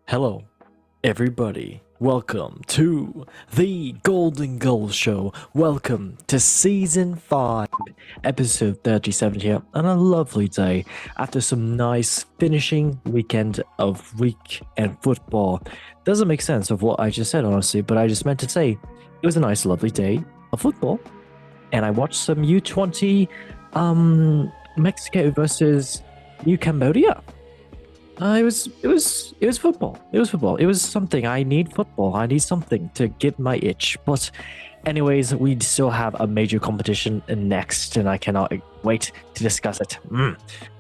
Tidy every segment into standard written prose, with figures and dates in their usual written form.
Hello, everybody. Welcome to the Golden Goal Show. Welcome to Season 5, Episode 37 here on a lovely day after some nice finishing weekend of weekend football. Doesn't make sense of what I just said, honestly, but I just meant to say it was a nice, lovely day of football. And I watched some U20 Mexico versus New Cambodia. It was football. It was football. It was something. I need football. I need something to get my itch. But anyways, we still have a major competition next, and I cannot wait to discuss it.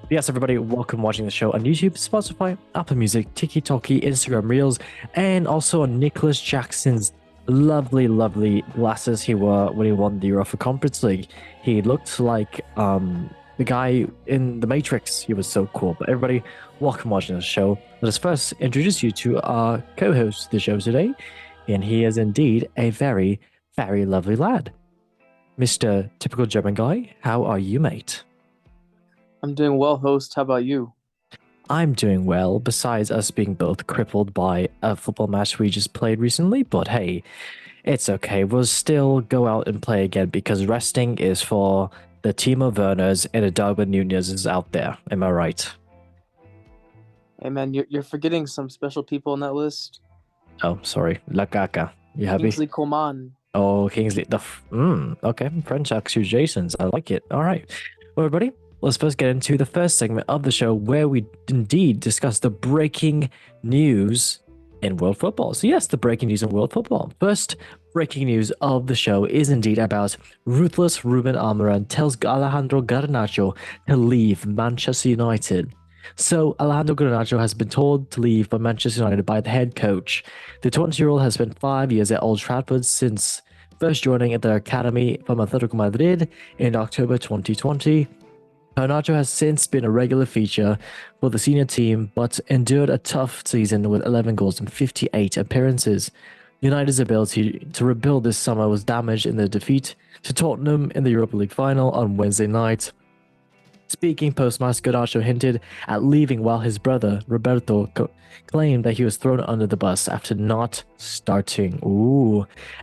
Yes, everybody, welcome watching the show on YouTube, Spotify, Apple Music, TikTok, Instagram Reels, and also on Nicholas Jackson's lovely, lovely glasses he wore when he won the Europa Conference League. He looked like the guy in The Matrix. He was so cool. But everybody, welcome watching the show. Let us first introduce you to our co-host of the show today, and he is indeed a very, very lovely lad. Mr. Typical German Guy, how are you, mate? I'm doing well, host. How about you? I'm doing well, besides us being both crippled by a football match we just played recently, but hey, it's okay. We'll still go out and play again because resting is for the team of Werners and the Darwin Nunez is out there. Am I right? Hey, man, you're forgetting some special people on that list. Oh, sorry. Lakaka. You happy? Kingsley Coman. Oh, Kingsley. Okay. French accusations. I like it. All right. Well, everybody, let's first get into the first segment of the show where we indeed discuss the breaking news in world football. So yes, the breaking news in world football. First breaking news of the show is indeed about ruthless Ruben Amorim tells Alejandro Garnacho to leave Manchester United. So Alejandro Garnacho has been told to leave for Manchester United by the head coach. The 20-year-old has spent 5 years at Old Trafford since first joining at the academy from Atletico Madrid in October 2020. Garnacho has since been a regular feature for the senior team, but endured a tough season with 11 goals and 58 appearances. United's ability to rebuild this summer was damaged in the defeat to Tottenham in the Europa League final on Wednesday night. Speaking post-match, Garnacho hinted at leaving while his brother, Roberto, claimed that he was thrown under the bus after not starting.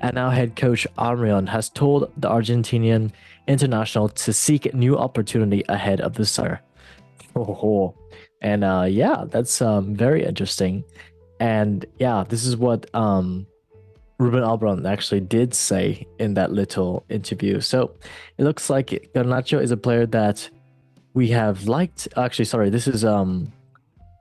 And now head coach Amorim has told the Argentinian international to seek new opportunity ahead of the summer. And yeah, that's very interesting. And yeah, this is what Ruben Amorim actually did say in that little interview. So it looks like Garnacho is a player that we have liked. Actually, sorry, this is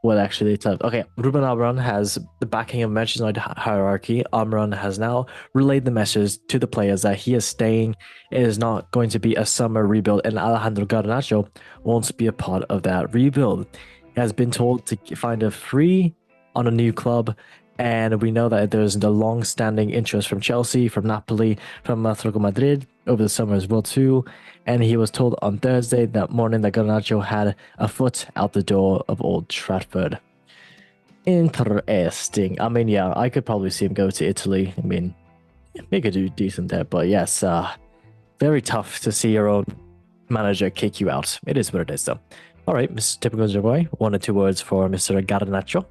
what actually it's okay. Ruben Amorim has the backing of Manchester United hierarchy. Amorim has now relayed the message to the players that he is staying. It is not going to be a summer rebuild, and Alejandro Garnacho won't be a part of that rebuild. He has been told to find a free on a new club, and we know that there's the long-standing interest from Chelsea, from Napoli, from Atletico Madrid over the summer as well too. And he was told on Thursday that morning that Garnacho had a foot out the door of Old Trafford. Interesting. I mean, yeah, I could probably see him go to Italy. I mean, he could do decent there, but yes, very tough to see your own manager kick you out. It is what it is, though. All right, Mr. Typical Boy, 1 or 2 words for Mr. Garnacho.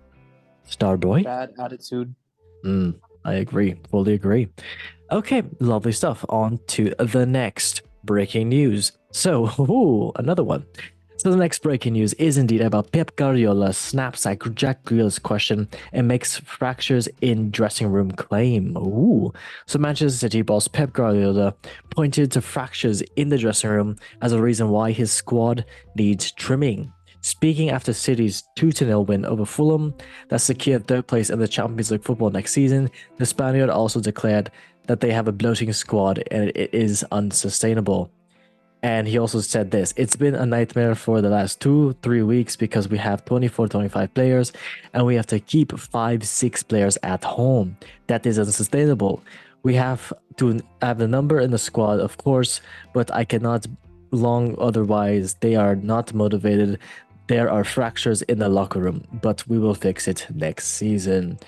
Star boy. Bad attitude. I agree. Fully agree. Okay, lovely stuff. On to the next breaking news. So, another one. So the next breaking news is indeed about Pep Guardiola snaps at Jack Grealish's question and makes fractures in dressing room claim. So Manchester City boss Pep Guardiola pointed to fractures in the dressing room as a reason why his squad needs trimming. Speaking after City's 2-0 win over Fulham that secured third place in the Champions League football next season, the Spaniard also declared that they have a bloating squad and it is unsustainable. And he also said this: it's been a nightmare for the last 2-3 weeks because we have 24-25 players and we have to keep 5-6 players at home. That is unsustainable. We have to have the number in the squad, of course, but I cannot long otherwise. They are not motivated. There are fractures in the locker room, but we will fix it next season.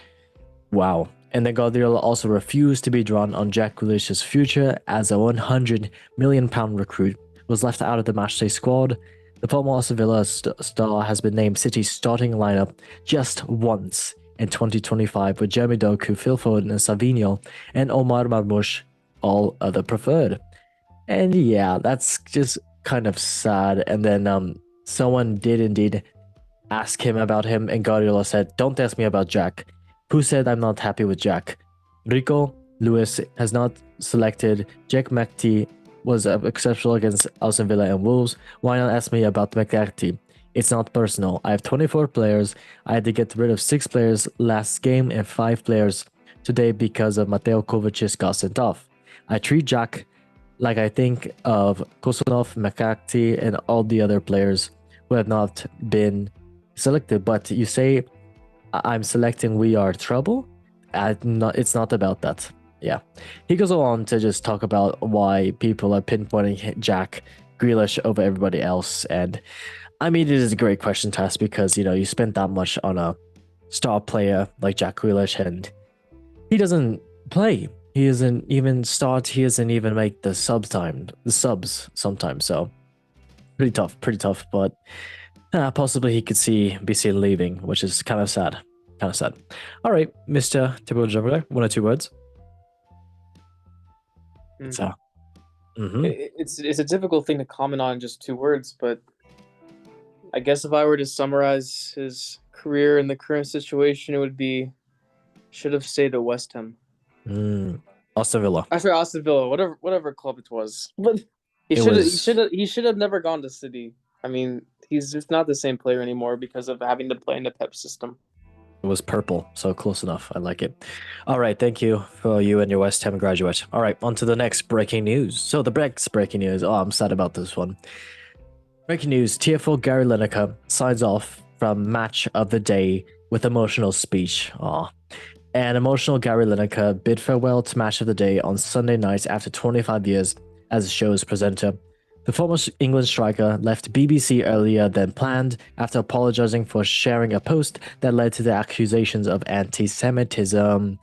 Wow. And then Guardiola also refused to be drawn on Jack Grealish's future as a £100 million recruit was left out of the matchday squad. The former Aston Villa star has been named City's starting lineup just once in 2025 with Jeremy Doku, Phil Foden, and Savinho, and Omar Marmoush, all other preferred. And yeah, that's just kind of sad. And then someone did indeed ask him about him, and Guardiola said, "Don't ask me about Jack. Who said I'm not happy with Jack? Rico Lewis has not selected. Jack McAtee was exceptional against Aston Villa and Wolves. Why not ask me about McAtee? It's not personal. I have 24 players. I had to get rid of 6 players last game and 5 players today because of Mateo Kovacic got sent off. I treat Jack like I think of Kosunov, McAtee, and all the other players who have not been selected. But you say I'm selecting we are trouble? It's not about that. Yeah. He goes on to just talk about why people are pinpointing Jack Grealish over everybody else. And I mean, it is a great question to ask because, you spent that much on a star player like Jack Grealish and he doesn't play. He doesn't even start. He doesn't even make the subs sometimes. So pretty tough. But possibly he could be seen leaving, which is kind of sad. All right, Mr. Typical Jumper, 1 or 2 words. So, It's a difficult thing to comment on in just 2 words, but I guess if I were to summarize his career in the current situation, it would be should have stayed at West Ham. Aston Villa. Actually, Aston Villa, whatever club it was, but he should have never gone to City. I mean, he's just not the same player anymore because of having to play in the Pep system. It was purple, so close enough. I like it. All right, thank you for you and your West Ham graduate. All right, on to the next breaking news. So the next breaking news. Oh, I'm sad about this one. Breaking news: TFO Gary Lineker signs off from Match of the Day with emotional speech. An emotional Gary Lineker bid farewell to Match of the Day on Sunday night after 25 years as the show's presenter. The former England striker left BBC earlier than planned after apologizing for sharing a post that led to the accusations of anti-Semitism.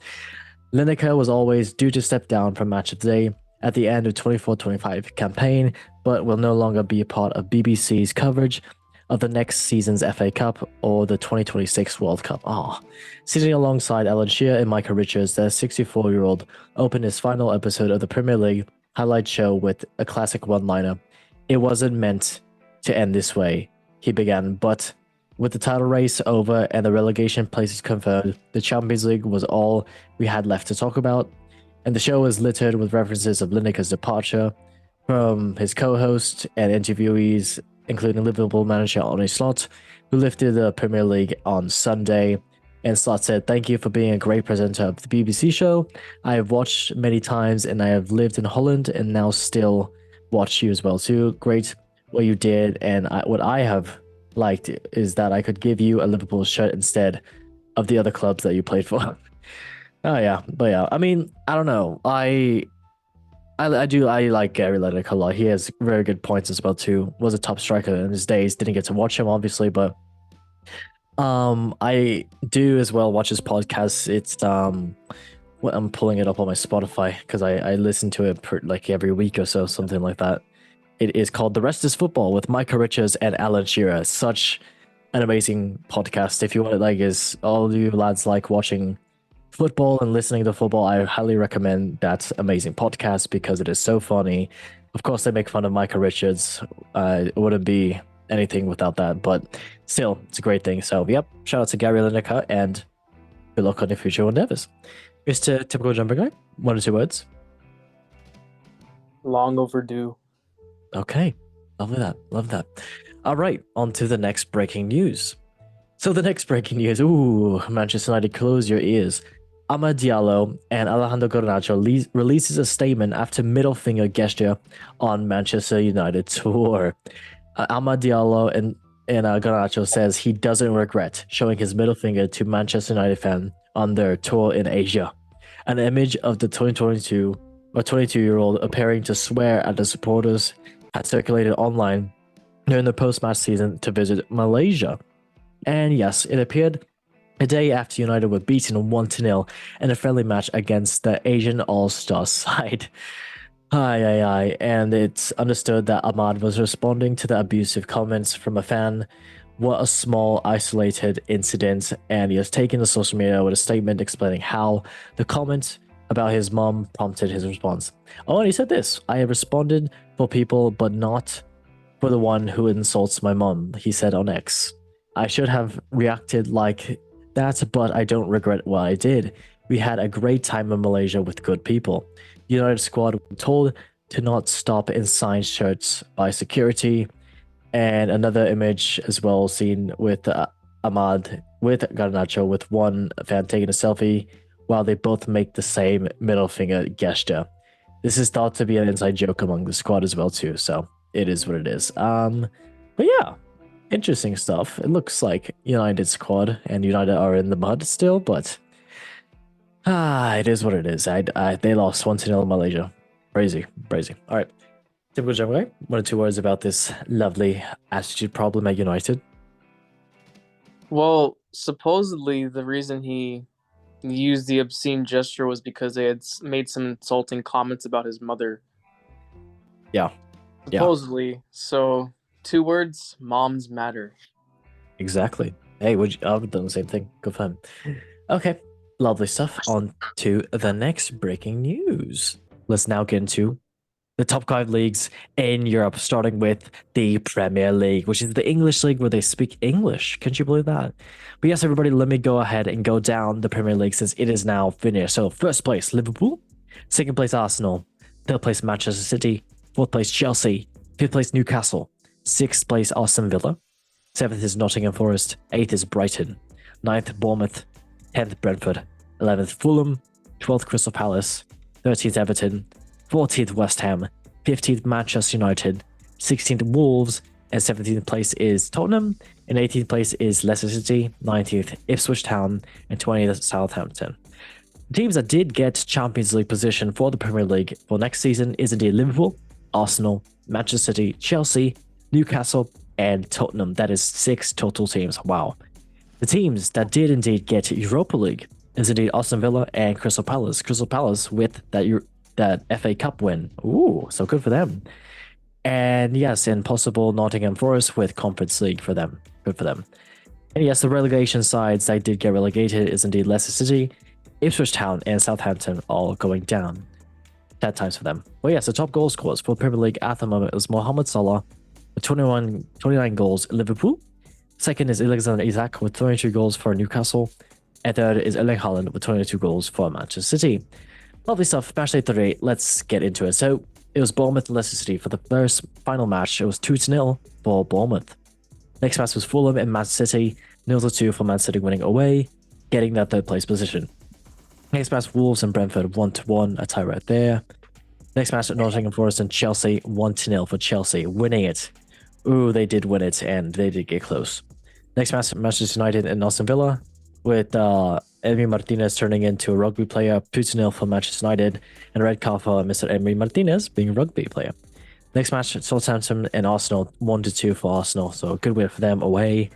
Lineker was always due to step down from Match of the Day at the end of 24-25 campaign, but will no longer be a part of BBC's coverage of the next season's FA Cup or the 2026 World Cup. Sitting alongside Alan Shearer and Michael Richards, the 64-year-old opened his final episode of the Premier League highlight show with a classic one-liner. "It wasn't meant to end this way," he began, but with the title race over and the relegation places confirmed, the Champions League was all we had left to talk about, and the show was littered with references of Lineker's departure from his co-host and interviewees, including Liverpool manager Arne Slot, who lifted the Premier League on Sunday. And Slot said, "Thank you for being a great presenter of the BBC show. I have watched many times and I have lived in Holland and now still watch you as well too. Great what you did, and what I have liked is that I could give you a Liverpool shirt instead of the other clubs that you played for." I mean, I don't know. I like Gary Lineker a lot. He has very good points as well too. Was a top striker in his days. Didn't get to watch him obviously, but I do as well watch his podcast. It's I'm pulling it up on my Spotify because I listen to it like every week or so, something like that. It is called The Rest is Football with Michael Richards and Alan Shearer. Such an amazing podcast. If you want it, is all you lads like watching football and listening to football, I highly recommend that amazing podcast because it is so funny. Of course, they make fun of Michael Richards. It wouldn't be anything without that, but still, it's a great thing. So, yep, shout out to Gary Lineker and good luck on your future endeavors. Mr. Typical Jumper Guy, 1 or 2 words. Long overdue. Okay, love that. All right, on to the next breaking news. So the next breaking news, Manchester United, close your ears. Amad Diallo and Alejandro Garnacho releases a statement after middle finger gesture on Manchester United tour. Amad Diallo and Garnacho says he doesn't regret showing his middle finger to Manchester United fan on their tour in Asia. An image of the 22-year-old appearing to swear at the supporters had circulated online during the post-match season to visit Malaysia. And yes, it appeared a day after United were beaten 1-0 in a friendly match against the Asian All-Star side. And it's understood that Ahmad was responding to the abusive comments from a fan what a small isolated incident, and he has taken to social media with a statement explaining how the comment about his mom prompted his response. Oh, and he said this: I have responded for people, but not for the one who insults my mom, he said on X. I should have reacted like that, but I don't regret what I did. We had a great time in Malaysia with good people. United squad were told to not stop in signed shirts by security. And another image as well seen with Ahmad with Garnacho, with one fan taking a selfie while they both make the same middle finger gesture. This is thought to be an inside joke among the squad as well too, so it is what it is. But yeah, interesting stuff. It looks like United squad and United are in the mud still, but it is what it is. They lost 1-0 in Malaysia. Crazy. All right. Typical Gemini, 1 or 2 words about this lovely attitude problem at United. Well, supposedly the reason he used the obscene gesture was because they had made some insulting comments about his mother. Yeah. Supposedly. Yeah. So, 2 words, moms matter. Exactly. Hey, I've done the same thing. Good fun. Okay, lovely stuff. On to the next breaking news. Let's now get into the top 5 leagues in Europe, starting with the Premier League, which is the English league where they speak English. Can you believe that? But yes, everybody, let me go ahead and go down the Premier League since it is now finished. So first place, Liverpool. Second place, Arsenal. Third place, Manchester City. Fourth place, Chelsea. Fifth place, Newcastle. Sixth place, Aston Villa. Seventh is Nottingham Forest. Eighth is Brighton. Ninth, Bournemouth. 10th, Brentford. 11th, Fulham. 12th, Crystal Palace. 13th, Everton. 14th, West Ham. 15th, Manchester United. 16th, Wolves. And 17th place is Tottenham. And 18th place is Leicester City. 19th, Ipswich Town. And 20th, Southampton. The teams that did get Champions League position for the Premier League for next season is indeed Liverpool, Arsenal, Manchester City, Chelsea, Newcastle, and Tottenham. That is 6 total teams. Wow. The teams that did indeed get Europa League is indeed Aston Villa and Crystal Palace. Crystal Palace with that FA Cup win. Ooh, so good for them. And yes, and possible Nottingham Forest with Conference League for them. Good for them. And yes, the relegation sides that did get relegated is indeed Leicester City, Ipswich Town, and Southampton all going down. Sad times for them. Well, yes, the top goal scorers for Premier League at the moment is Mohamed Salah with 29 goals in Liverpool. Second is Alexander Isak with 22 goals for Newcastle. And third is Erling Haaland with 22 goals for Manchester City. Lovely stuff. Match day 38. Let's get into it. So it was Bournemouth and Leicester City for the first final match. It was 2-0 for Bournemouth. Next match was Fulham and Man City. 0-2 for Man City winning away, getting that third place position. Next match, Wolves and Brentford 1-1. A tie right there. Next match, Nottingham Forest and Chelsea 1-0 for Chelsea, winning it. Ooh, they did win it, and they did get close. Next match, Manchester United and Aston Villa, with Emi Martinez turning into a rugby player, 2-0 for Manchester United, and a red card for Mr. Emi Martinez being a rugby player. Next match, Southampton and Arsenal, 1-2 for Arsenal, so a good win for them away.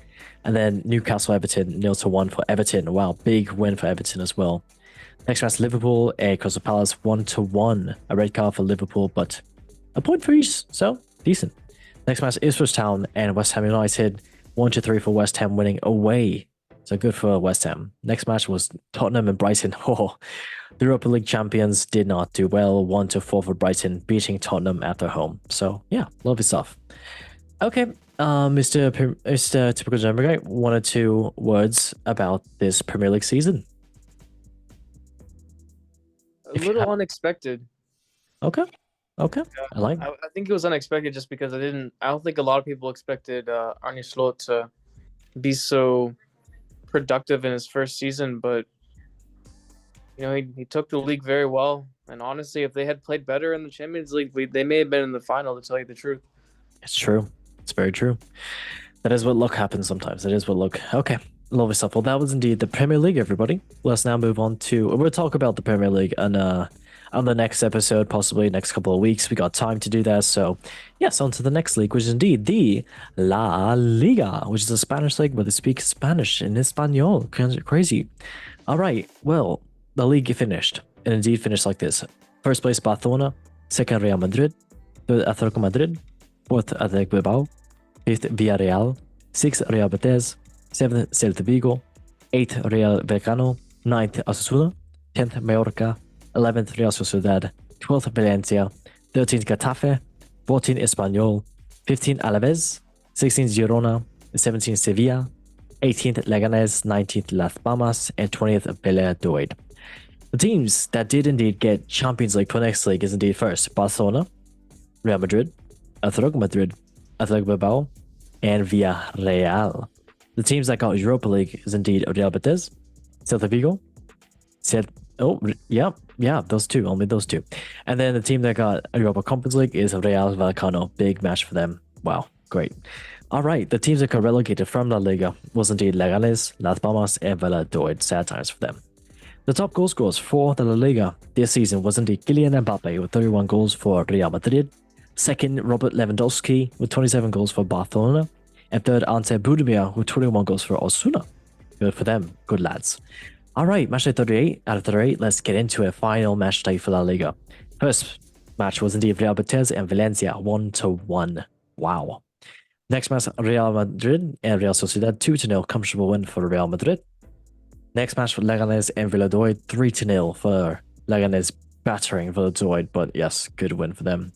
And then Newcastle Everton, 0-1 for Everton. Wow, big win for Everton as well. Next match, Liverpool and Crystal Palace, 1-1. A red card for Liverpool, but a point for each, so decent. Next match, Ipswich Town and West Ham United, 1-3 for West Ham winning away. So good for West Ham. Next match was Tottenham and Brighton. Oh, the Europa League champions did not do well. 1-4 for Brighton, beating Tottenham at their home. So yeah, lovely stuff. Okay, Mr. Typical German Guy, 1 or 2 words about this Premier League season. A little unexpected. Okay. Yeah, I think it was unexpected just because I don't think a lot of people expected Arne Slot to be so productive in his first season, but he took the league very well. And honestly, if they had played better in the Champions League, they may have been in the final, to tell you the truth. It's true. It's very true. That is what luck happens sometimes. That is what luck. Okay. Lovely stuff. Well, that was indeed the Premier League, everybody. Let's now move on to... We'll talk about the Premier League on the next episode, possibly next couple of weeks. We got time to do that. So, yes, on to the next league, which is indeed the La Liga, which is a Spanish league where they speak Spanish in Espanol. Crazy. All right. Well, the league finished. And indeed finished like this. First place, Barcelona. Second, Real Madrid. Third, Atletico Madrid. Fourth, Athletic Bilbao. Fifth, Villarreal. 6 Real Betis, 7 Celta Vigo, 8 Real Vallecano, 9th Osasuna, 10th Mallorca, 11th Real Sociedad, 12th Valencia, 13th Getafe, 14th Espanyol, 15th Alaves, 16th Girona, 17th Sevilla, 18th Leganes, 19th Las Palmas, and 20th Valladolid. The teams that did indeed get Champions League for next league is indeed first Barcelona, Real Madrid, Athletic Madrid, Athletic Bilbao, and Villarreal. The teams that got Europa League is indeed Real Betis, Celta Vigo, those two, only those two. And then the team that got Europa Conference League is Real Vallecano. Big match for them. Wow, great. All right, the teams that got relegated from La Liga was indeed Leganes, Las Palmas, and Valladolid. Sad times for them. The top goal scorers for the La Liga this season was indeed Kylian Mbappe with 31 goals for Real Madrid. Second, Robert Lewandowski with 27 goals for Barcelona. And third, Ante Budimir with 21 goals for Osasuna. Good for them. Good lads. All right, match day 38 out of 38. Let's get into a final match day for La Liga. First match was indeed Real Betis and Valencia 1-1. Wow. Next match, Real Madrid and Real Sociedad 2-0. Comfortable win for Real Madrid. Next match for Leganes and Valladolid 3-0 for Leganes battering Valladolid, but yes, good win for them.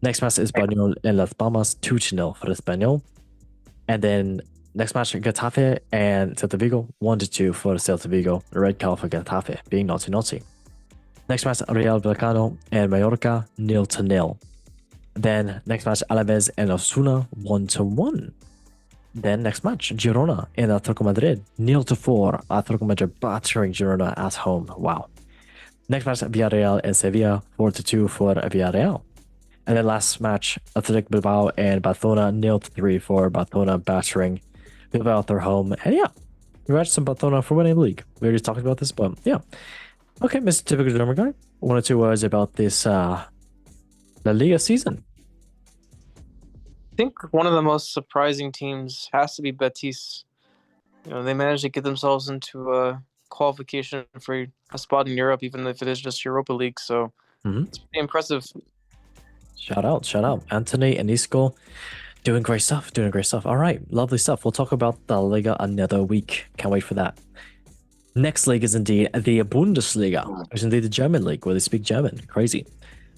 Next match is Espanyol and Las Palmas 2-0 for Espanyol. And then next match, Getafe and Celta Vigo 1-2 for Celta Vigo. Red card for Getafe, being naughty. Next match, Real Vallecano and Mallorca 0-0. Then next match, Alaves and Osasuna 1-1. Then next match, Girona and Atletico Madrid 0-4. Atletico Madrid battering Girona at home. Wow. Next match, Villarreal and Sevilla 4-2 for Villarreal. And then last match, Athletic Bilbao and Barcelona 0-3 for Barcelona battering Bilbao at their home. And yeah, congrats to Barcelona for winning the league. We already talked about this, but yeah. Okay, Mr. Typical German Guy, 1 or 2 words about this La Liga season. I think one of the most surprising teams has to be Betis. You know, they managed to get themselves into a qualification for a spot in Europe, even if it is just Europa League. So it's pretty impressive. Shout out. Anthony and Isco doing great stuff. All right, lovely stuff. We'll talk about the Liga another week. Can't wait for that. Next league is indeed the Bundesliga, which is indeed the German league where they speak German. Crazy.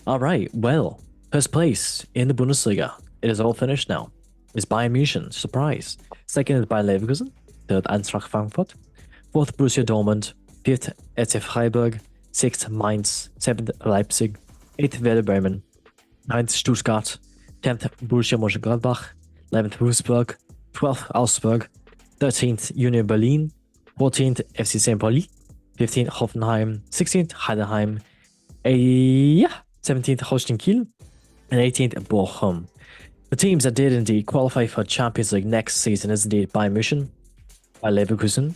All right, well, first place in the Bundesliga. It is all finished now. It's Bayern Munich, surprise. Second is Bayer Leverkusen. Third, Eintracht Frankfurt. Fourth, Borussia Dortmund. Fifth, SC Freiburg. Sixth, Mainz. Seventh, Leipzig. Eighth, Werder Bremen. 9th, Stuttgart. 10th, Borussia Mönchengladbach. 11th, Wolfsburg. 12th, Augsburg. 13th, Union Berlin. 14th, FC St. Pauli. 15th, Hoffenheim. 16th, Heidenheim. 17th, Holstein Kiel. And 18th, Bochum. The teams that did indeed qualify for Champions League next season is indeed Bayern Munich, Bayer Leverkusen,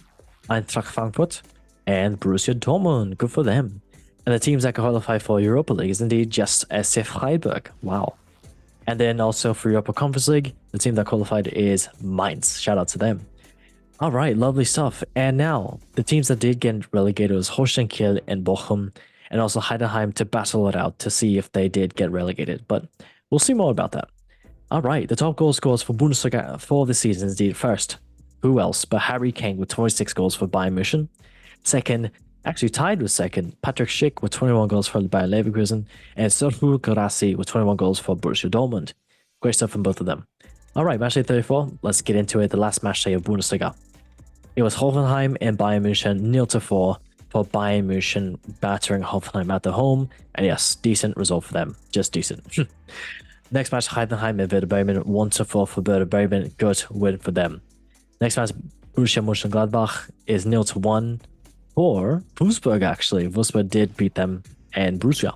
Eintracht Frankfurt, and Borussia Dortmund. Good for them. And the teams that qualify for Europa League is indeed just SC Freiburg. Wow. And then also for Europa Conference League, the team that qualified is Mainz. Shout out to them. All right, lovely stuff. And now the teams that did get relegated was Holstein Kiel and Bochum, and also Heidenheim to battle it out to see if they did get relegated. But we'll see more about that. All right, the top goal scorers for Bundesliga for the season is indeed first. Who else but Harry Kane with 26 goals for Bayern Munich. Second, actually tied with second, Patrick Schick with 21 goals for Bayer Leverkusen, and Serhou Guirassy with 21 goals for Borussia Dortmund. Great stuff from both of them. All right, match day 34. Let's get into it. The last match day of Bundesliga. It was Hoffenheim and Bayern Munich 0-4 for Bayern Munich battering Hoffenheim at the home. And yes, decent result for them. Just decent. Next match, Heidenheim and Werder Bremen 1-4 for Werder Bremen. Good win for them. Next match, Borussia Mönchengladbach is 0-1 for Wolfsburg, actually. Wolfsburg did beat them and Borussia.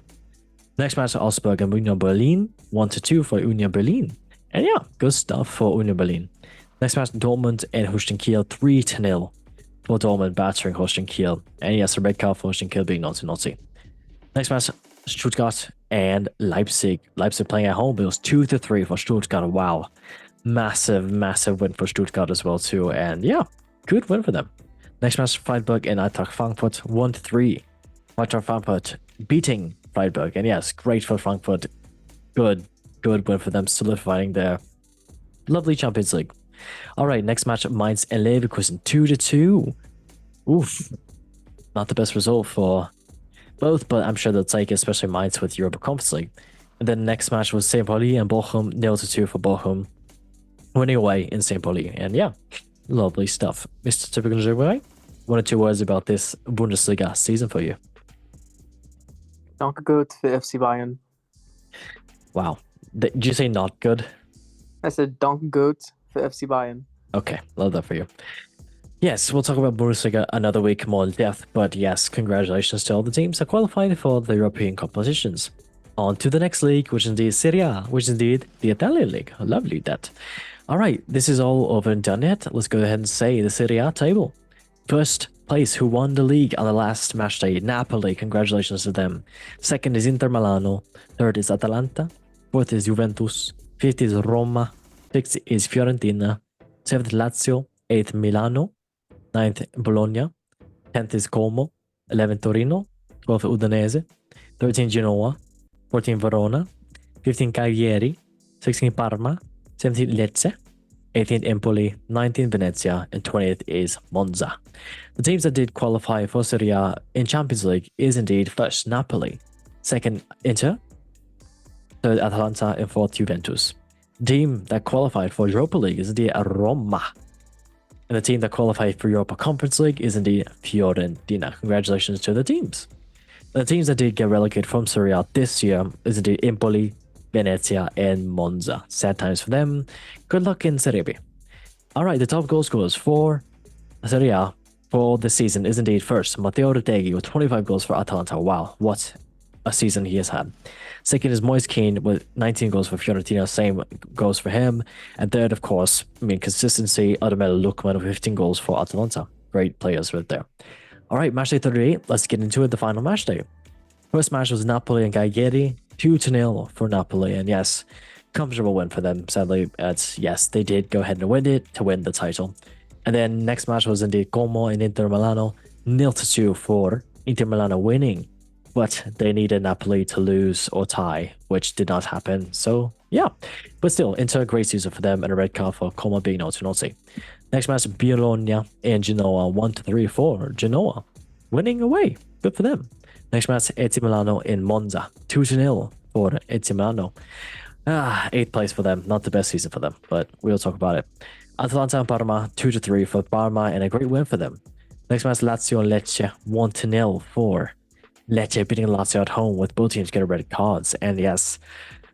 Next match, Augsburg and Union Berlin 1-2 for Union Berlin. And yeah, good stuff for Union Berlin. Next match, Dortmund and Holstein Kiel 3-0 for Dortmund battering Holstein Kiel. And yes, a red card for Holstein Kiel being naughty. Next match, Stuttgart and Leipzig. Leipzig playing at home, but it was 2-3 for Stuttgart. Wow. Massive win for Stuttgart as well too. And yeah, good win for them. Next match, Freiburg and Eintracht Frankfurt 1-3. Eintracht Frankfurt beating Freiburg. And yes, great for Frankfurt. Good win for them, solidifying their lovely Champions League. All right, next match, Mainz and Leverkusen, 2-2. Oof, not the best result for both, but I'm sure they'll take it, especially Mainz with Europa Conference League. And then next match was St. Pauli and Bochum, 0-2 for Bochum, winning away in St. Pauli. And yeah, lovely stuff. Mr. Typical Germany, 1 or 2 words about this Bundesliga season for you. Danke gut für FC Bayern. Wow. Did you say not good? I said danke gut für FC Bayern. Okay, love that for you. Yes, we'll talk about Bundesliga another week more in depth, but yes, congratulations to all the teams that qualified for the European competitions. On to the next league, which is indeed Serie A, which is indeed the Italian league. Lovely that. All right, this is all over and done yet. Let's go ahead and say the Serie A table. First place, who won the league on the last match day, Napoli. Congratulations to them. Second is Inter Milano. Third is Atalanta. Fourth is Juventus. Fifth is Roma. Sixth is Fiorentina. Seventh Lazio. Eighth Milano. 9th Bologna, 10th is Como, 11th Torino, 12th Udinese, 13th Genoa, 14th Verona, 15th Cagliari, 16th Parma, 17th Lecce, 18th Empoli, 19th Venezia, and 20th is Monza. The teams that did qualify for Serie A in Champions League is indeed first Napoli, second Inter, third Atalanta, and fourth Juventus. The team that qualified for Europa League is indeed Roma. And the team that qualified for Europa Conference League is indeed Fiorentina. Congratulations to the teams. The teams that did get relegated from Serie A this year is indeed Empoli, Venezia, and Monza. Sad times for them. Good luck in Serie B. All right, the top goal scorers for Serie A for the season is indeed first Matteo Retegui with 25 goals for Atalanta. Wow, what a season he has had. Second is Moise Kean with 19 goals for Fiorentina, same goes for him. And third, of course, consistency, Adamel Lukman with 15 goals for Atalanta. Great players right there. All right, match day 38. Let's get into it, the final match day. First match was Napoli and Cagliari, 2-0 for Napoli. And yes, comfortable win for them, sadly. Yes, they did go ahead and win it to win the title. And then next match was indeed Como and Inter Milano, 0-2 for Inter Milano winning. But they needed Napoli to lose or tie, which did not happen. So, yeah. But still, Inter, a great season for them, and a red card for Como being naughty. Next match, Bologna and Genoa, 1-3 for Genoa. Winning away. Good for them. Next match, AC Milano in Monza, 2-0 for AC Milano. 8th place for them. Not the best season for them, but we'll talk about it. Atalanta and Parma, 2-3 for Parma, and a great win for them. Next match, Lazio and Lecce, 1-0 for Lecce, beating Lazio at home with both teams getting red cards. And yes,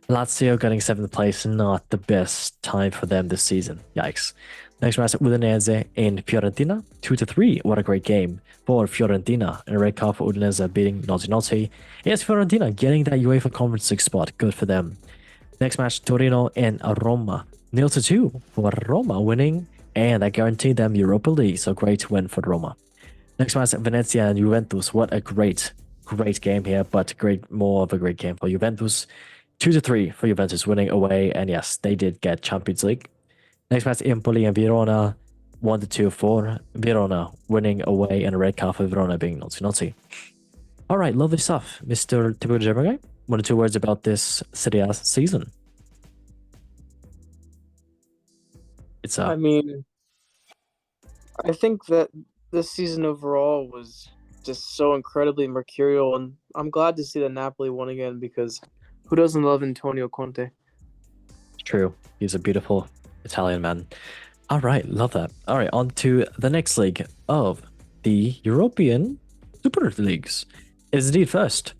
Lazio getting 7th place, not the best time for them this season. Yikes. Next match, Udinese in Fiorentina, 2-3. What a great game for Fiorentina. And a red card for Udinese beating Naughty. Yes, Fiorentina getting that UEFA Conference League spot. Good for them. Next match, Torino and Roma, 0-2 for Roma winning. And that guaranteed them Europa League. So great win for Roma. Next match, Venezia and Juventus. What a great game here, but more of a great game for Juventus. 2-3 for Juventus winning away, and yes, they did get Champions League. Next match, Empoli and Verona, 1-2 for Verona winning away, and a red card for Verona being naughty. All right, lovely stuff, Mr. Typical German guy. 1 or 2 words about this Serie A season. I think that this season overall was just so incredibly mercurial, and I'm glad to see that Napoli won again, because who doesn't love Antonio Conte? True. He's a beautiful Italian man. All right, love that. All right, on to the next league of the European Super Leagues. It is indeed first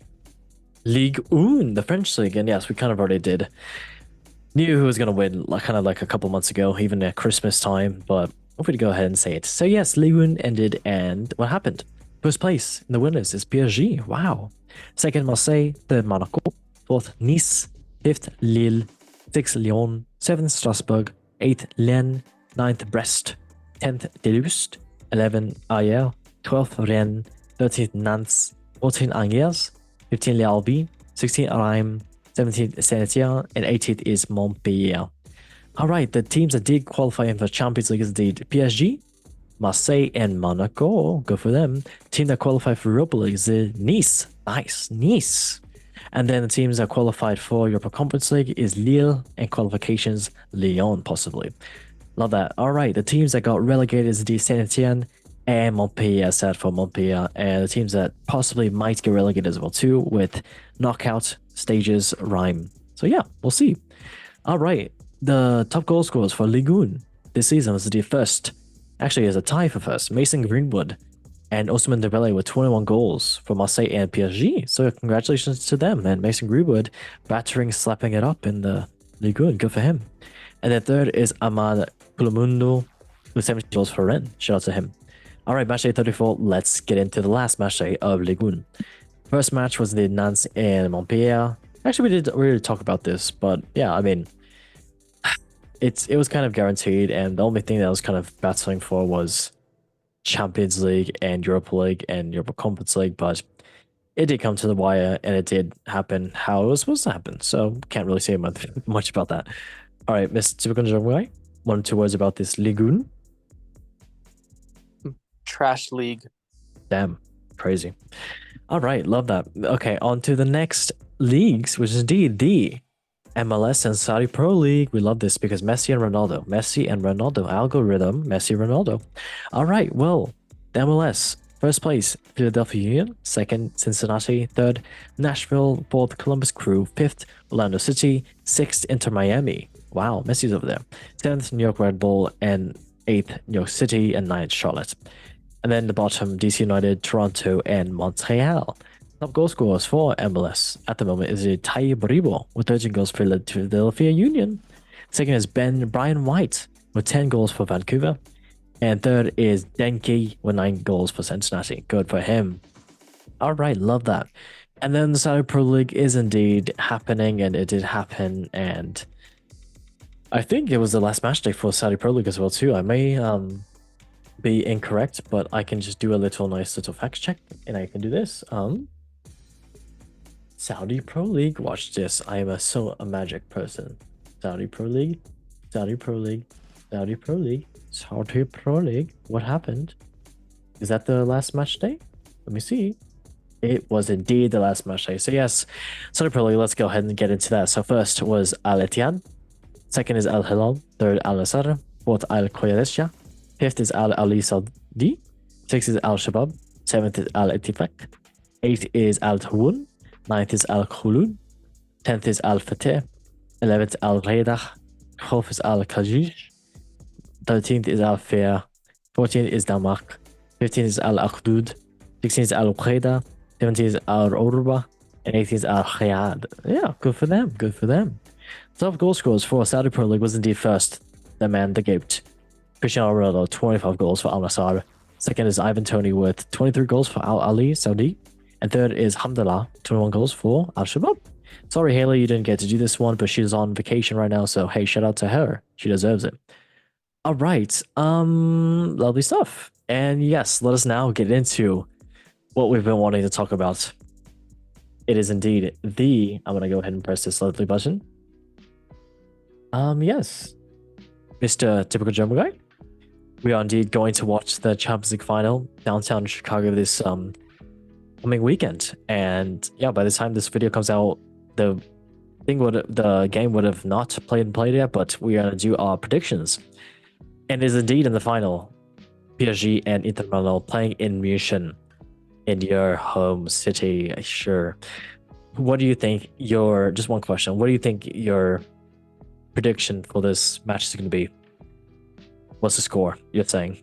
Ligue 1, the French league, and yes, we kind of already knew who was going to win, kind of like a couple months ago, even at Christmas time, but I'm going to go ahead and say it. So yes, Ligue 1 ended, and what happened? First place in the winners is PSG. Wow. Second, Marseille. Third, Monaco. Fourth, Nice. Fifth, Lille. Sixth, Lyon. Seventh, Strasbourg. Eighth, Lens. Ninth, Brest. 10th, Toulouse. 11th, Ayer. 12th, Rennes. 13th, Nantes. 14th, Angers. 15th, L'Albi. 16th, Reims. 17th, Saint-Etienne. And 18th is Montpellier. All right, the teams that did qualify in the Champions League is indeed PSG, Marseille, and Monaco. Good for them. Team that qualified for Europa League is Nice. Nice, Nice. And then the teams that qualified for Europa Conference League is Lille, and qualifications Lyon, possibly. Love that. All right, the teams that got relegated is the Saint Etienne and Montpellier, sad for Montpellier, and the teams that possibly might get relegated as well too, with knockout stages rhyme. So yeah, we'll see. All right, the top goal scorers for Ligue 1 this season was the first, actually is a tie for first, Mason Greenwood and Ousmane Dembele with 21 goals for Marseille and PSG. So congratulations to them, and Mason Greenwood battering, slapping it up in the Ligue 1. Good for him. And then third is Ahmad Koulibaly with 70 goals for Rennes. Shout out to him. All right, match day 34. Let's get into the last match day of Ligue 1. First match was the Nantes and Montpellier. Actually, we did talk about this, but yeah, I mean, it was kind of guaranteed, and the only thing that I was kind of battling for was Champions League and Europa League and Europa Conference League, but it did come to the wire, and it did happen how it was supposed to happen. So can't really say much about that. All right, Mr. Typical, 1 or 2 words about this Ligue 1. Trash league. Damn, crazy. All right, love that. Okay, on to the next leagues, which is indeed the MLS and Saudi Pro League. We love this because Messi and Ronaldo, algorithm, Messi, Ronaldo. All right, well, the MLS, first place, Philadelphia Union, second, Cincinnati, third, Nashville, fourth, Columbus Crew, fifth, Orlando City, sixth, Inter Miami. Wow, Messi's over there. Seventh, New York Red Bull, and eighth, New York City, and ninth, Charlotte. And then the bottom, DC United, Toronto, and Montreal. Top goal scorers for MLS at the moment is Tai Baribo with 13 goals for Philadelphia Union. Second is Brian White with 10 goals for Vancouver. And third is Denki with 9 goals for Cincinnati. Good for him. All right, love that. And then the Saudi Pro League is indeed happening, and it did happen. And I think it was the last match day for Saudi Pro League as well too. I may be incorrect, but I can just do a nice little fact check, and I can do this. Saudi Pro League. Watch this. I am a magic person. Saudi Pro League. Saudi Pro League. Saudi Pro League. Saudi Pro League. What happened? Is that the last match day? Let me see. It was indeed the last match day. So yes, Saudi Pro League. Let's go ahead and get into that. So first was Al Ittihad. Second is Al Hilal. Third Al Nassr. Fourth Al Qadisiyah. Fifth is Al Ali Saudi. Sixth is Al Shabab. Seventh is Al Ittifaq. Eighth is Al Tawun. 9th is Al Khulun, 10th is Al Fateh, 11th Al Raidah, 12th is Al Kajij, 13th is Al Fair, 14th is Damak, 15th is Al Akhdud, 16th is Al Qaeda, 17th is Al Urba, and 18th is Al Khayad. Yeah, good for them, good for them. Top goal scorers for Saudi Pro League was indeed first, the man, the GOAT, Cristiano Ronaldo, 25 goals for Al Nassr. Second is Ivan Toney with 23 goals for Al Ali Saudi. And third is Hamdallah, 21 goals for Al Shabab. Sorry, Haley, you didn't get to do this one, but she's on vacation right now, so hey, shout out to her. She deserves it. All right, lovely stuff. And yes, let us now get into what we've been wanting to talk about. It is indeed I'm gonna go ahead and press this lovely button. Yes, Mr. Typical German Guy. We are indeed going to watch the Champions League final downtown Chicago this coming weekend, and yeah, by the time this video comes out, the game would have not played yet, but we are gonna do our predictions. And is indeed in the final, PSG and Inter Milan playing in Munich, in your home city. Sure. What do you think just one question, what do you think your prediction for this match is going to be? What's the score you're saying?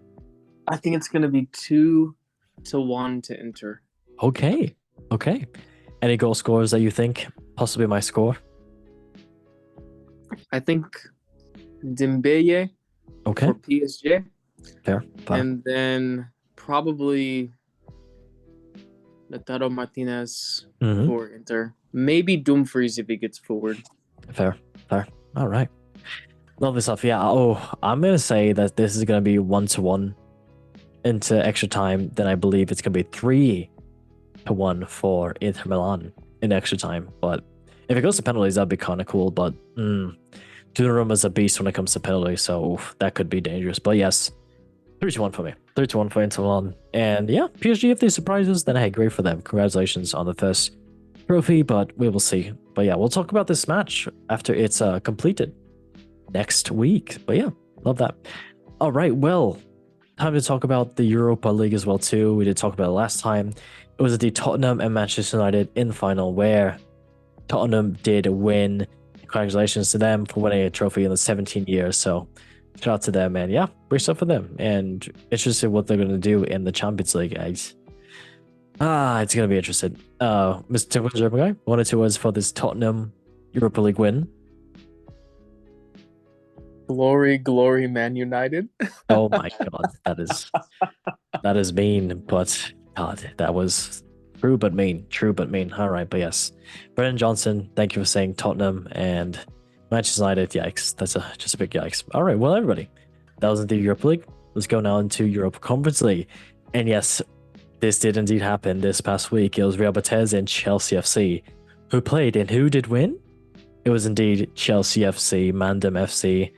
I think it's going to be 2-1 to Inter. Okay. Any goal scorers that you think possibly my score? I think Dembele for PSG. Fair. And then probably Lautaro Martinez for Inter. Maybe Dumfries if he gets forward. Fair. All right. Love this stuff. Yeah. I'm going to say that this is going to be 1-1 into extra time. Then I believe it's going to be 3-1 for Inter Milan in extra time. But if it goes to penalties, that'd be kind of cool. But Donnarumma is a beast when it comes to penalties, so that could be dangerous. But yes, 3-1 for me. 3-1 for Inter Milan. And yeah, PSG, if they surprise us, then hey, great for them. Congratulations on the first trophy, but we will see. But yeah, we'll talk about this match after it's completed next week. But yeah, Love that. All right, well, time to talk about the Europa League as well too. We did talk about it last time. It was the Tottenham and Manchester United in the final where Tottenham did win. Congratulations to them for winning a trophy in the 17 years. So shout out to them, and yeah, great stuff for them. And interested what they're gonna do in the Champions League, guys. It's gonna be interesting. Mr. Typical German guy, 1 or 2 words for this Tottenham Europa League win. Glory, glory, Man United. Oh my god, that is mean, but god, that was true but mean. True but mean. All right, but yes, Brendan Johnson, thank you for saying Tottenham and Manchester United. Yikes, that's just a big yikes. All right, well, everybody, that was the Europa League. Let's go now into Europa Conference League, and yes, this did indeed happen this past week. It was Real Betis and Chelsea FC who played, and who did win? It was indeed Chelsea FC, Mandem FC,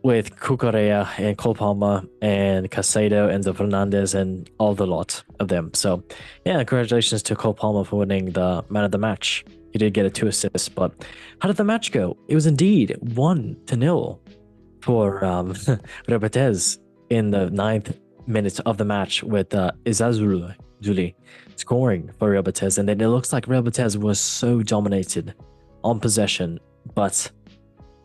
with Cucurella and Cole Palmer and Casado and Enzo Fernandez and all the lot of them. So, yeah, congratulations to Cole Palmer for winning the man of the match. He did get 2 assists, but how did the match go? It was indeed 1-0 for Real Betis in the 9th minute of the match with Izazuli scoring for Real Betis. And then it looks like Real Betis was so dominated on possession, but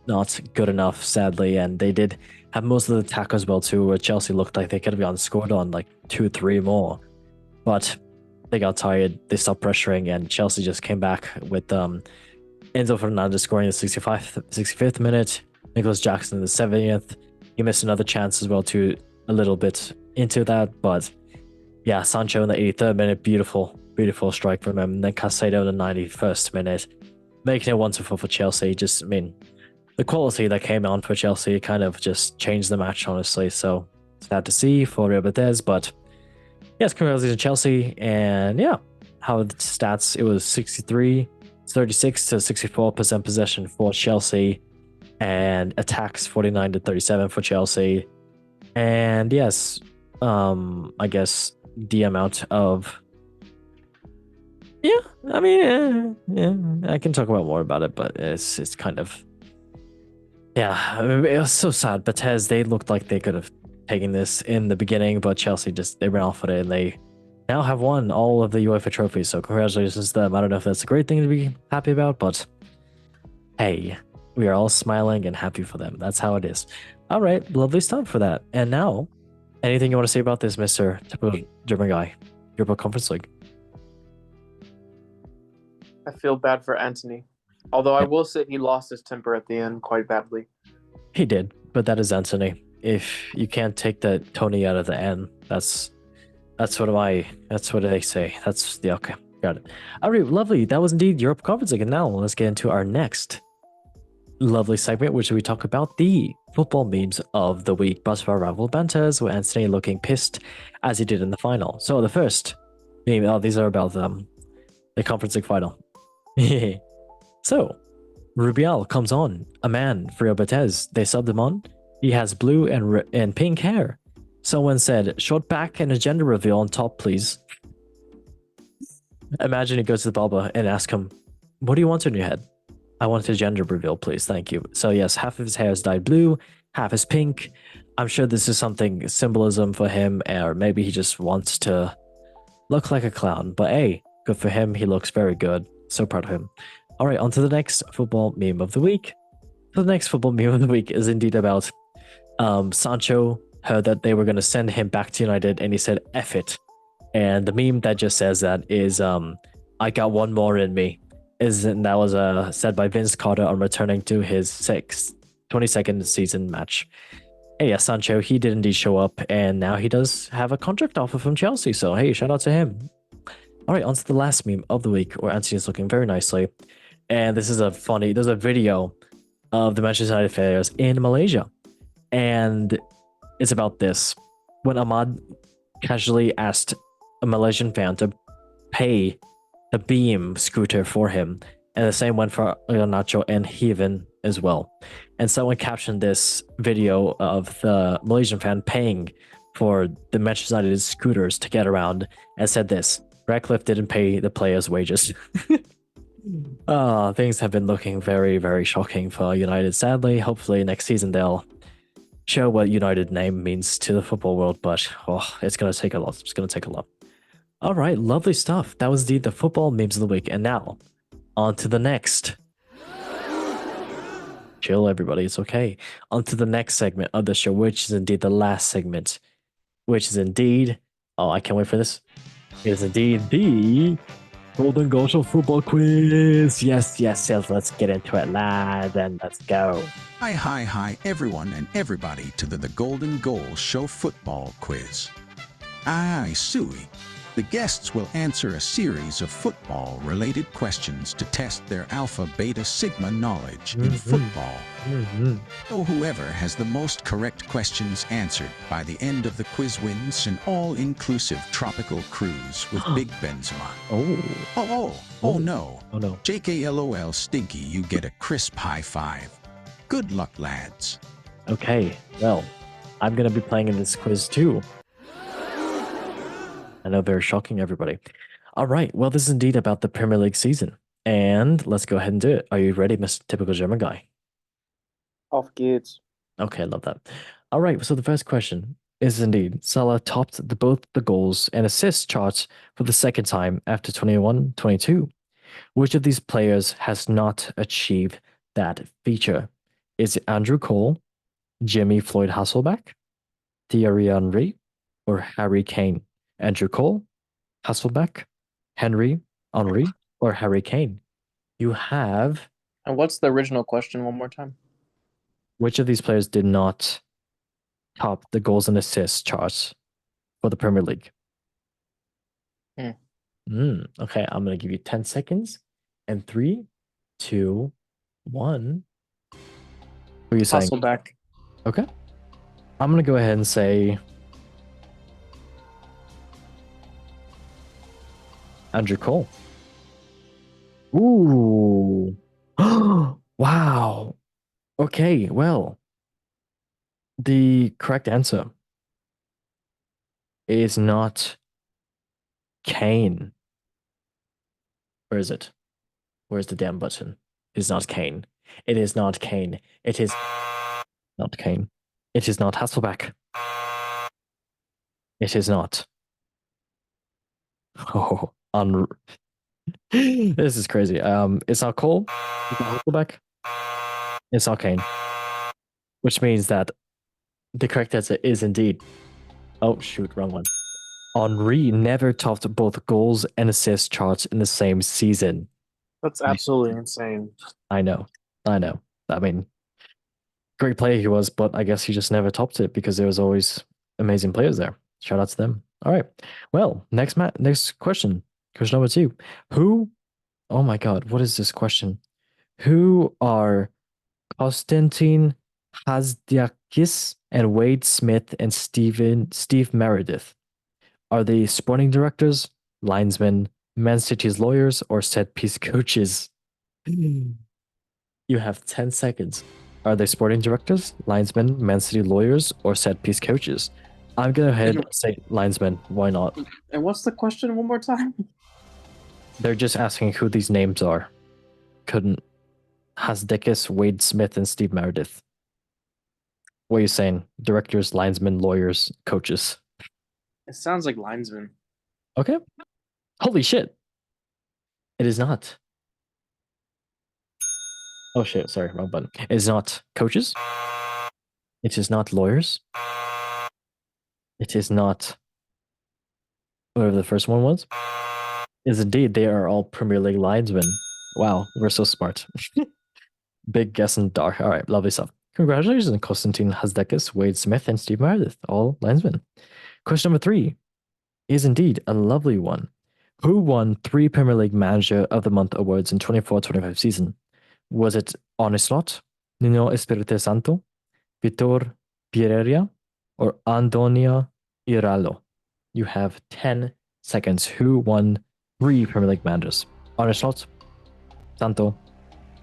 not good enough, sadly. And they did have most of the attack as well too, where Chelsea looked like they could have scored on like 2-3 more, but they got tired, they stopped pressuring, and Chelsea just came back with Enzo Fernandez scoring in the 65th minute, Nicholas Jackson in the 70th. He missed another chance as well too, a little bit into that, but yeah, Sancho in the 83rd minute, beautiful strike from him, and then Casado in the 91st minute, making it 1-4 for Chelsea. Just, I mean, the quality that came on for Chelsea kind of just changed the match, honestly. So sad to see for Real Betis, but yes, congratulations to Chelsea. And yeah, how the stats, it was 36 to 64% possession for Chelsea, and attacks 49 to 37 for Chelsea. And yes, I guess the amount of, yeah, I mean, yeah, I can talk about more about it, but it's kind of, yeah, it was so sad. Betis, they looked like they could have taken this in the beginning, but Chelsea they ran off with it, and they now have won all of the UEFA trophies. So congratulations to them. I don't know if that's a great thing to be happy about, but hey, we are all smiling and happy for them. That's how it is. All right, lovely stuff for that. And now, anything you want to say about this, Mr. Typical German guy? Europa Conference League. I feel bad for Anthony. Although I will say he lost his temper at the end quite badly. He did, but that is Anthony. If you can't take the Tony out of the end, that's what they say. That's the okay. Got it. All right, lovely. That was indeed Europa Conference League. And now let's get into our next lovely segment, which we talk about the football memes of the week, brought to our rival banters, with Anthony looking pissed as he did in the final. So the first meme, these are about the Conference League final. So, Rubial comes on, a man for Real Betis. They subbed him on. He has blue and pink hair. Someone said, short back and a gender reveal on top, please. Imagine he goes to the barber and asks him, what do you want on your head? I want a gender reveal, please. Thank you. So yes, half of his hair is dyed blue, half is pink. I'm sure this is something symbolism for him, or maybe he just wants to look like a clown. But hey, good for him. He looks very good. So proud of him. All right, on to the next football meme of the week. So the next football meme of the week is indeed about Sancho heard that they were going to send him back to United, and he said, F it. And the meme that just says that is, I got one more in me. And that was said by Vince Carter on returning to his 22nd season match. Hey, yeah, Sancho, he did indeed show up, and now he does have a contract offer from Chelsea. So, hey, shout out to him. All right, on to the last meme of the week, where Anthony is looking very nicely. And this is there's a video of the Manchester United players in Malaysia. And it's about this. When Ahmad casually asked a Malaysian fan to pay the Beam scooter for him. And the same went for Garnacho and Heaven as well. And someone captioned this video of the Malaysian fan paying for the Manchester United scooters to get around and said this, Ratcliffe didn't pay the players' wages. Things have been looking very, very shocking for United, sadly. Hopefully next season they'll sure what United name means to the football world, but it's gonna take a lot. It's gonna take a lot. All right, lovely stuff. That was the football memes of the week, and now on to the next. Chill, everybody. It's okay. On to the next segment of the show, which is indeed the last segment, which is indeed. Oh, I can't wait for this. It is indeed the Golden Goal Show football quiz. Yes. Let's get into it, lad, and let's go. Hi, everyone and everybody to the Golden Goal Show football quiz. Aye, Suey. The guests will answer a series of football-related questions to test their Alpha, Beta, Sigma knowledge in football. So whoever has the most correct questions answered by the end of the quiz wins an all-inclusive tropical cruise with Big Benzema. Oh no. JKLOL Stinky, you get a crisp high five. Good luck, lads. Okay, well, I'm going to be playing in this quiz too. I know, very shocking, everybody. All right, well, this is indeed about the Premier League season. And let's go ahead and do it. Are you ready, Mr. Typical German Guy? Auf geht's. Okay, I love that. All right, so the first question is indeed Salah topped both the goals and assists charts for the second time after 21-22. Which of these players has not achieved that feature? Is it Andrew Cole, Jimmy Floyd Hasselback, Thierry Henry, or Harry Kane? Andrew Cole, Hasselback, Henry, or Harry Kane? You have. And what's the original question one more time? Which of these players did not top the goals and assists charts for the Premier League? Okay, I'm going to give you 10 seconds. And 3, 2, 1. What are you saying? Hasselback. Okay. I'm going to go ahead and say Andrew Cole. Ooh. Wow. Okay, well, the correct answer is not Kane. Where is it? Where's the damn button? It is not Kane. It is not Kane. It is not Kane. It is not Hasselback. It is not. Oh, this is crazy. It's not Cole. It's not Hasselback. It's not Kane. Which means that the correct answer is indeed. Oh, shoot, wrong one. Henry never topped both goals and assist charts in the same season. That's absolutely insane. I know. I mean, great player he was, but I guess he just never topped it because there was always amazing players there. Shout out to them. All right. Well, next question. Question number 2. Oh my God, what is this question? Who are Konstantin Hasdiakis and Wade Smith and Steve Meredith? Are they sporting directors, linesmen, Man City's lawyers, or set piece coaches? You have 10 seconds. Are they sporting directors, linesmen, Man City lawyers, or set piece coaches? I'm going to go ahead and say linesmen. Why not? And what's the question one more time? They're just asking who these names are. Couldn't Hasdekis, Wade Smith, and Steve Meredith. What are you saying? Directors, linesmen, lawyers, coaches. It sounds like linesman. Okay. Holy shit. It is not. Oh shit, sorry, wrong button. It is not coaches. It is not lawyers. It is not whatever the first one was. Is indeed, they are all Premier League linesmen. Wow, we're so smart. Big guess in dark. All right, lovely stuff. Congratulations, Konstantin Hasdekis, Wade Smith, and Steve Meredith, all linesmen. Question number 3 is indeed a lovely one. Who won 3 Premier League Manager of the Month awards in 24-25 season? Was it Arne Slot, Nuno Espirito Santo, Vitor Pereira, or Antonio Iralo? You have 10 seconds. Who won 3 Premier League Managers? Arne Slot, Santo,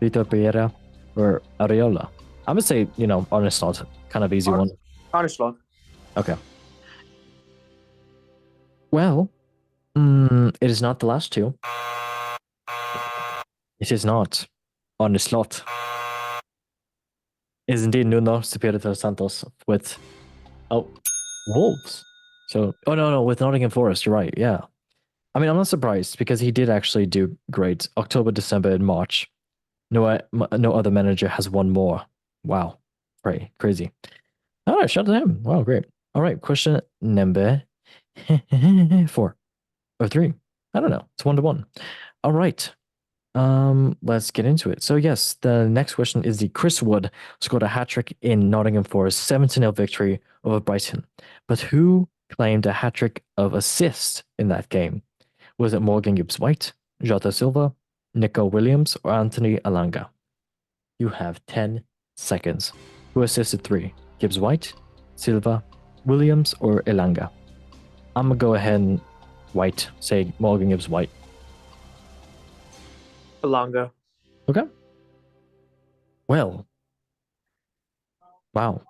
Vitor Pereira, or Areola? I'm going to say, Arne Slot. Kind of easy one. Arne Slot. Okay. Well, it is not the last 2. It is not Arne Slot. is indeed Nuno Espirito Santos with Wolves. So, no, with Nottingham Forest. You're right. Yeah. I mean, I'm not surprised because he did actually do great. October, December, and March. No other manager has won more. Wow. Right. Crazy. All right. Shout out to him. Wow. Great. All right. Question number 4 or 3. I don't know. It's 1-1. All right. Let's get into it. So yes, the next question is the Chris Wood scored a hat-trick in Nottingham Forest 7-0 victory over Brighton. But who claimed a hat-trick of assists in that game? Was it Morgan Gibbs-White, Jota Silva, Nico Williams, or Anthony Alanga? You have 10 seconds. Who assisted 3? Gibbs-White, Silva, Williams, or Elanga? I'm gonna go ahead and say Morgan Gibbs-White. Elanga. Okay. Well. Wow.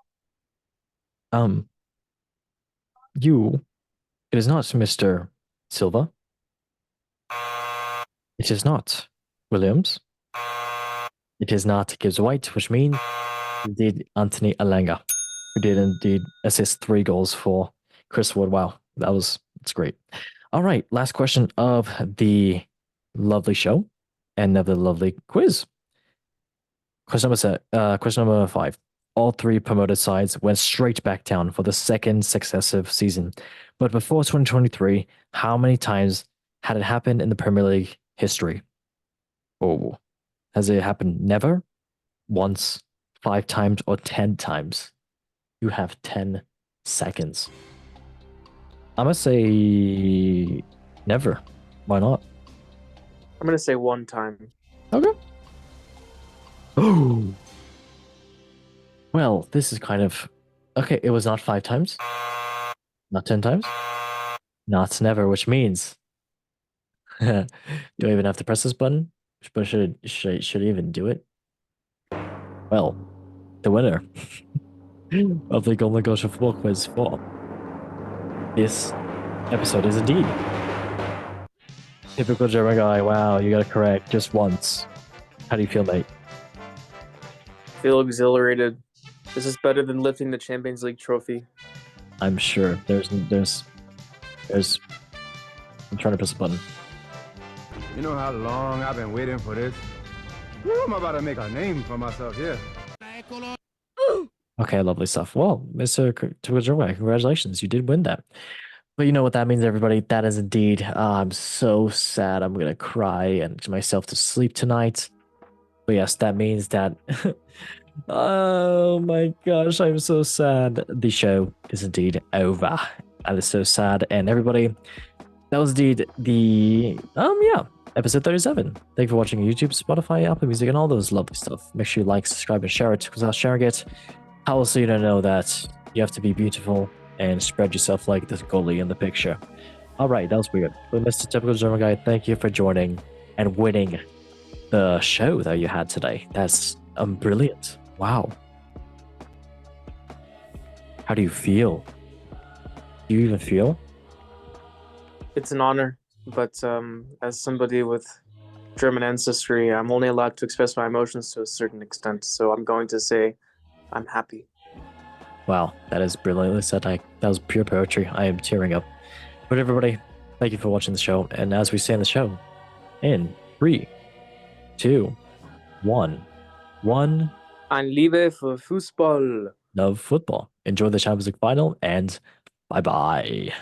It is not Mr. Silva. It is not Williams. It is not Gibbs White, which means indeed Anthony Alanga, who did indeed assist 3 goals for Chris Wood. Wow, that's great. All right, last question of the lovely show and of the lovely quiz. Question number 5. All 3 promoted sides went straight back down for the second successive season. But before 2023, how many times had it happened in the Premier League history? Oh, has it happened never, once, 5 times, or 10 times? You have 10 seconds. I'm going to say never. Why not? I'm going to say 1 time. Okay. Oh. Well, this is kind of... Okay, it was not 5 times. Not 10 times. Not never, which means... Do I even have to press this button? But should I even do it? Well, the winner of the Golden Goal Football Quiz for this episode is indeed typical German guy. Wow, you got it correct just once. How do you feel, mate? Feel exhilarated. This is better than lifting the Champions League trophy. I'm sure. There's. I'm trying to press a button. You know how long I've been waiting for this? I'm about to make a name for myself here. Okay, lovely stuff. Well, Mr. Typical German guy, congratulations. You did win that. But you know what that means, everybody? That is indeed, I'm so sad. I'm going to cry and to myself to sleep tonight. But yes, that means that, oh my gosh, I'm so sad. The show is indeed over. That is so sad. And everybody, that was indeed the, episode 37. Thank you for watching YouTube, Spotify, Apple Music, and all those lovely stuff. Make sure you like, subscribe, and share it, because without sharing it, how else are you to know that you have to be beautiful and spread yourself like this goalie in the picture? All right, that was weird. But Mr. Typical German Guy, thank you for joining and winning the show that you had today. That's brilliant. Wow. How do you feel? Do you even feel? It's an honor, but as somebody with German ancestry, I'm only allowed to express my emotions to a certain extent. So I'm going to say I'm happy. Wow, that is brilliantly said. That was pure poetry. I am tearing up. But everybody, thank you for watching the show. And as we say in the show, in 3, 2, 1. Ein Liebe für Fußball. Love football. Enjoy the Champions League final and bye-bye.